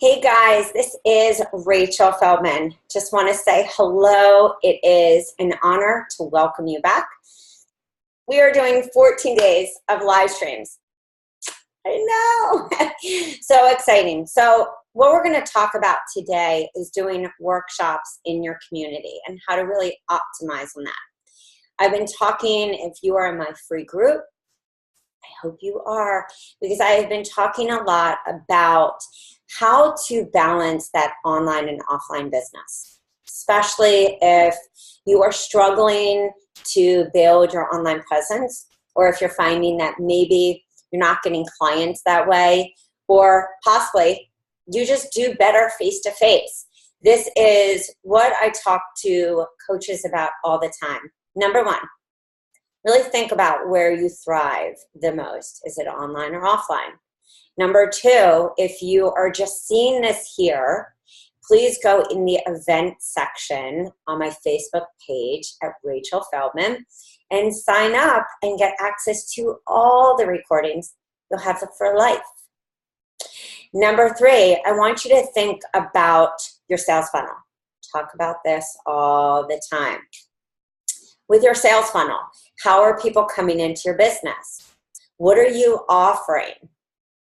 Hey guys, this is Rachel Feldman. Just want to say hello. It is an honor to welcome you back. We are doing 14 days of live streams. I know. So exciting. So what we're going to talk about today is doing workshops in your community and how to really optimize on that. I've been talking, if you are in my free group, I hope you are, because I have been talking a lot about how to balance that online and offline business, especially if you are struggling to build your online presence, or if you're finding that maybe you're not getting clients that way, or possibly you just do better face-to-face. This is what I talk to coaches about all the time. Number one, really think about where you thrive the most. Is it online or offline? Number two, if you are just seeing this here, please go in the event section on my Facebook page at Rachel Feldman and sign up and get access to all the recordings. You'll have them for life. Number three, I want you to think about your sales funnel. Talk about this all the time. With your sales funnel, how are people coming into your business? What are you offering?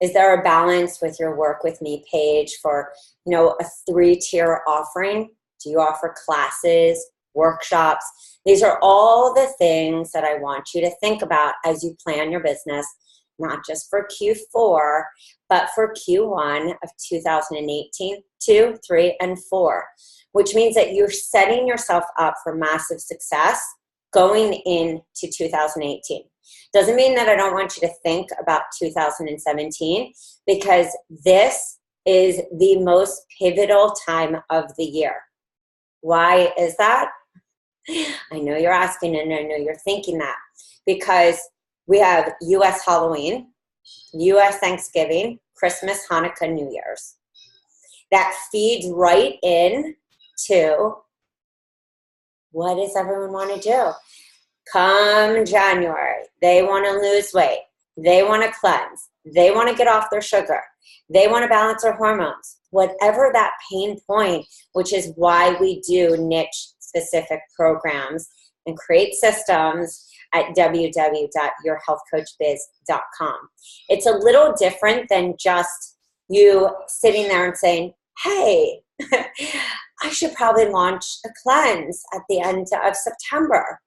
Is there a balance with your Work With Me page for, a 3-tier offering? Do you offer classes, workshops? These are all the things that I want you to think about as you plan your business, not just for Q4, but for Q1 of 2018, 2, 3, and 4, which means that you're setting yourself up for massive success going into 2018. Doesn't mean that I don't want you to think about 2017, because this is the most pivotal time of the year. Why is that? I know you're asking, and I know you're thinking that, because we have U.S. Halloween, U.S. Thanksgiving, Christmas, Hanukkah, New Year's. That feeds right in to what does everyone want to do? Come January, they want to lose weight. They want to cleanse. They want to get off their sugar. They want to balance their hormones. Whatever that pain point, which is why we do niche-specific programs and create systems at www.yourhealthcoachbiz.com. It's a little different than just you sitting there and saying, hey, I should probably launch a cleanse at the end of September.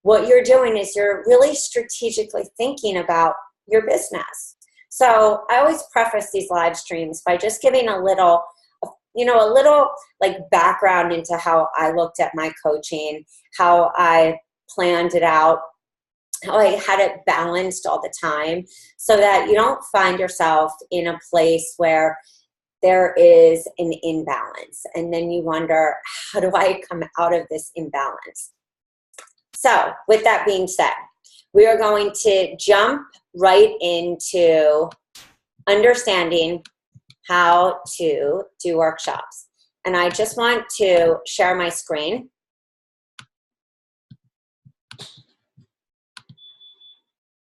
What you're doing is you're really strategically thinking about your business. So I always preface these live streams by just giving a little like background into how I looked at my coaching, how I planned it out, how I had it balanced all the time, so that you don't find yourself in a place where there is an imbalance. And then you wonder, how do I come out of this imbalance? So with that being said, we are going to jump right into understanding how to do workshops. And I just want to share my screen.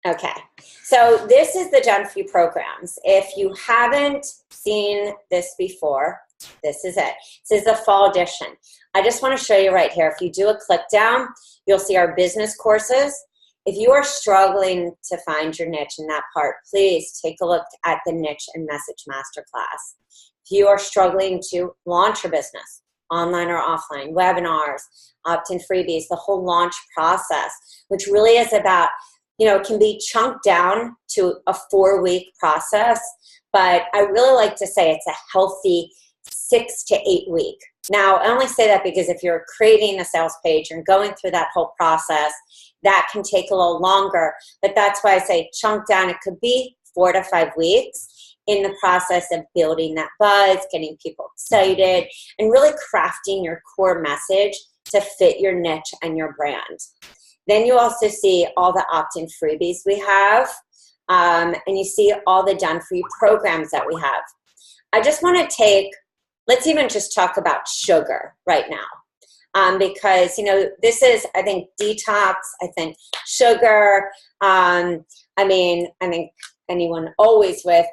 Okay, so this is the Done For You programs. If you haven't seen this before, this is it. This is the fall edition. I just want to show you right here. If you do a click down, you'll see our business courses. If you are struggling to find your niche in that part, please take a look at the Niche and Message Masterclass. If you are struggling to launch your business, online or offline, webinars, opt-in freebies, the whole launch process, which really is about, it can be chunked down to a 4-week process, but I really like to say it's a healthy 6 to 8 week. Now, I only say that because if you're creating a sales page and going through that whole process, that can take a little longer. But that's why I say chunk down. It could be 4 to 5 weeks in the process of building that buzz, getting people excited, and really crafting your core message to fit your niche and your brand. Then you also see all the opt-in freebies we have, and you see all the Done For You programs that we have. I just want to let's even just talk about sugar right now. Because, this is, I think, detox, I think sugar, I think anyone always with,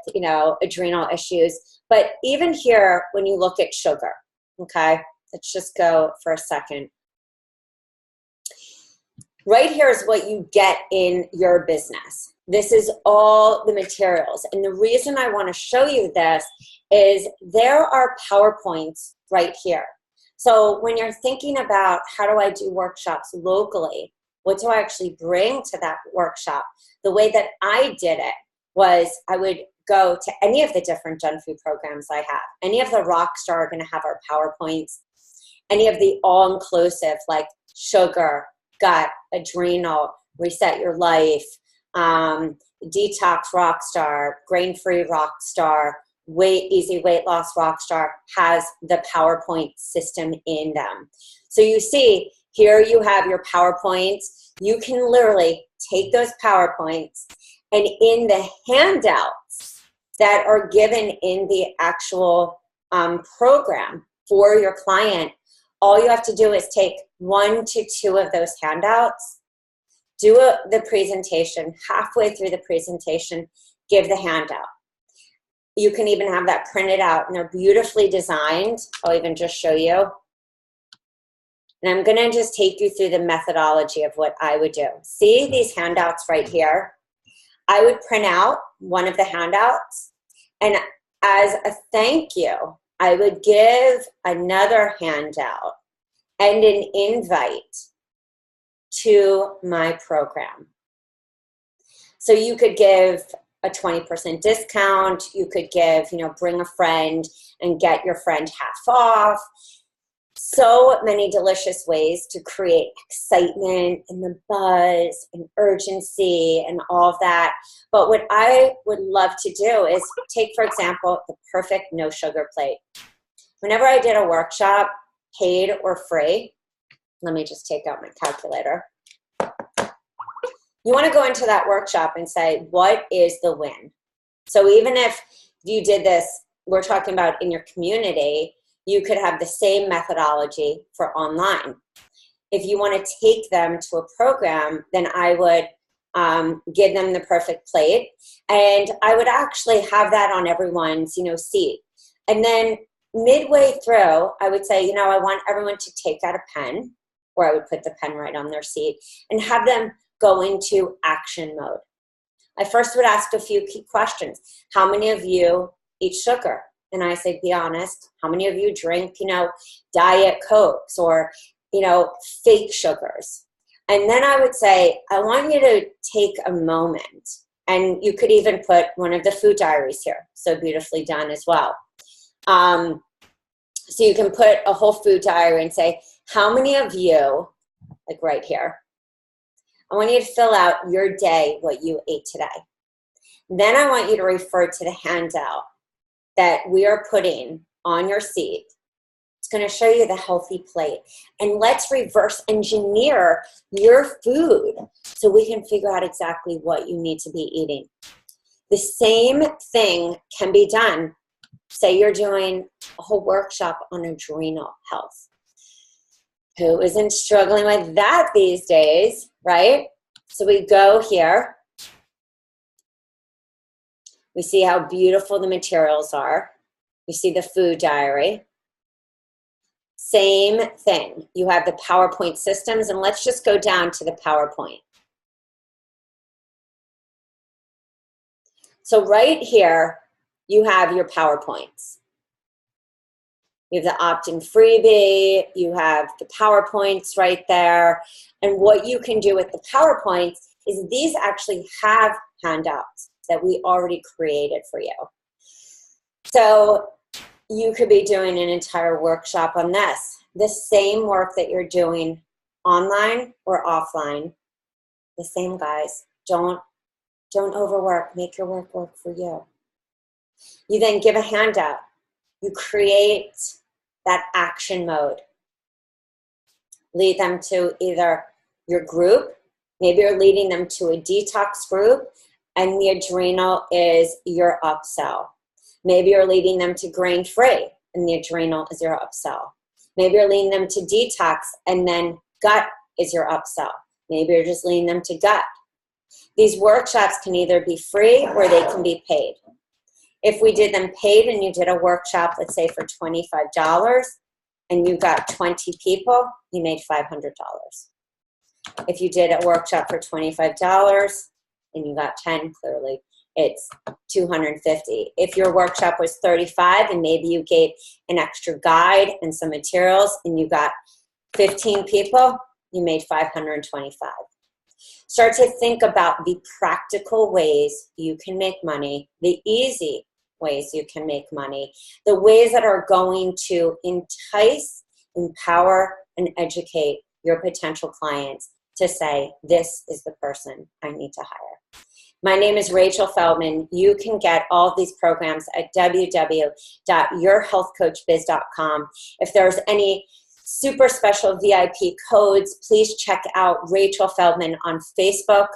adrenal issues. But even here, when you look at sugar, okay, let's just go for a second. Right here is what you get in your business. This is all the materials. And the reason I want to show you this is there are PowerPoints right here. So when you're thinking about how do I do workshops locally, what do I actually bring to that workshop? The way that I did it was I would go to any of the different Done Food programs I have. Any of the Rockstar are going to have our PowerPoints. Any of the all-inclusive like sugar, gut, adrenal, reset your life, detox Rockstar, grain-free Rockstar, easy weight loss Rockstar has the PowerPoint system in them. So you see, here you have your PowerPoints. You can literally take those PowerPoints and in the handouts that are given in the actual program for your client, all you have to do is take 1 to 2 of those handouts, do the presentation, halfway through the presentation, give the handout. You can even have that printed out, and they're beautifully designed. I'll even just show you. And I'm going to just take you through the methodology of what I would do. See these handouts right here? I would print out one of the handouts, and as a thank you, I would give another handout and an invite to my program. So you could give a 20% discount. You could give, bring a friend and get your friend half off. So many delicious ways to create excitement and the buzz and urgency and all of that. But what I would love to do is take, for example, the perfect no sugar plate. Whenever I did a workshop, paid or free, let me just take out my calculator. You want to go into that workshop and say, what is the win? So even if you did this, we're talking about in your community, you could have the same methodology for online. If you want to take them to a program, then I would give them the perfect plate. And I would actually have that on everyone's, seat. And then midway through, I would say, I want everyone to take out a pen, or I would put the pen right on their seat and have them go into action mode. I first would ask a few key questions. How many of you eat sugar? And I say, be honest. How many of you drink, Diet Cokes or, fake sugars? And then I would say, I want you to take a moment, and you could even put one of the food diaries here. So beautifully done as well. So you can put a whole food diary and say, how many of you, like right here, I want you to fill out your day, what you ate today. Then I want you to refer to the handout that we are putting on your seat. It's going to show you the healthy plate. And let's reverse engineer your food so we can figure out exactly what you need to be eating. The same thing can be done. Say you're doing a whole workshop on adrenal health. Who isn't struggling with that these days, right? So we go here. We see how beautiful the materials are. We see the food diary. Same thing. You have the PowerPoint systems, and let's just go down to the PowerPoint. So right here, you have your PowerPoints. You have the opt-in freebie, you have the PowerPoints right there. And what you can do with the PowerPoints is these actually have handouts that we already created for you. So you could be doing an entire workshop on this. The same work that you're doing online or offline, the same, guys. Don't overwork. Make your work work for you. You then give a handout. You create that action mode. Lead them to either your group, maybe you're leading them to a detox group, and the adrenal is your upsell. Maybe you're leading them to grain-free, and the adrenal is your upsell. Maybe you're leading them to detox, and then gut is your upsell. Maybe you're just leading them to gut. These workshops can either be free or they can be paid. If we did them paid and you did a workshop, let's say for $25, and you got 20 people, you made $500. If you did a workshop for $25 and you got 10, clearly it's $250. If your workshop was $35 and maybe you gave an extra guide and some materials and you got 15 people, you made $525. Start to think about the practical ways you can make money, the easy ways you can make money, the ways that are going to entice, empower, and educate your potential clients to say, this is the person I need to hire. My name is Rachel Feldman. You can get all of these programs at www.yourhealthcoachbiz.com. If there's any super special VIP codes, please check out Rachel Feldman on Facebook,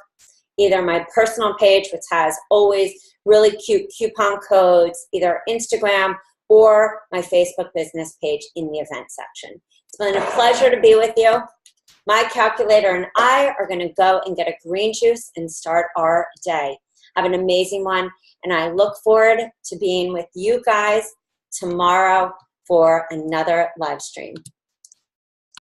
either my personal page, which has always really cute coupon codes, either Instagram or my Facebook business page in the event section. It's been a pleasure to be with you. My calculator and I are going to go and get a green juice and start our day. Have an amazing one, and I look forward to being with you guys tomorrow for another live stream.